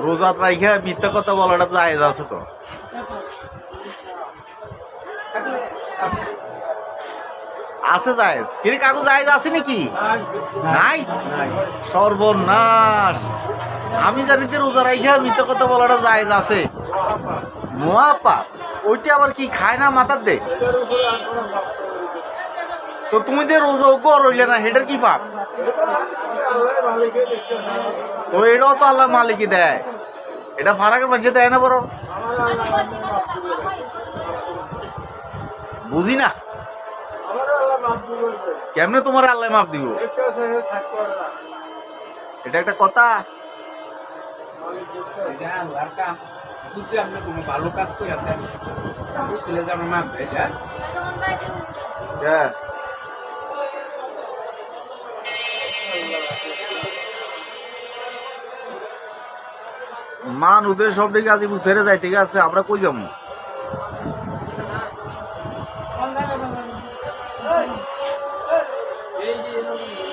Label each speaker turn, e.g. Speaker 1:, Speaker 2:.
Speaker 1: রোজাত রাইখা মিথ্যা কথা বলাটা জায়েজ আছে তো? আছে জায়েজ? কিরে কাকু জায়েজ আছে নাকি? নাই? সর্বনাশ! আমি জানি যে রোজা রাইখা মিথ্যা কথা বলাটা জায়েজ আছে। মহাপাপ! ওইটা আবার কি খায় না মাথার দে? তো তুমি যে রোজা কর হইলে না, হেটার কি পাপ? তো এটাও তো আল্লাহ মালিকই দেয়, এটা ফারাকের মাঝে দেয় না বড়? বুঝি না কেমনে তোমার আল্লাহ মাপ দিব? এটা একটা কথা?
Speaker 2: ভালো কাজ করে ছেলে যে আমার মাপ দেয়।
Speaker 1: মান ওদের সব দিকে গাজীপুর ছেড়ে যায়, ঠিক আছে, আমরা কই যাবো?
Speaker 2: এই যে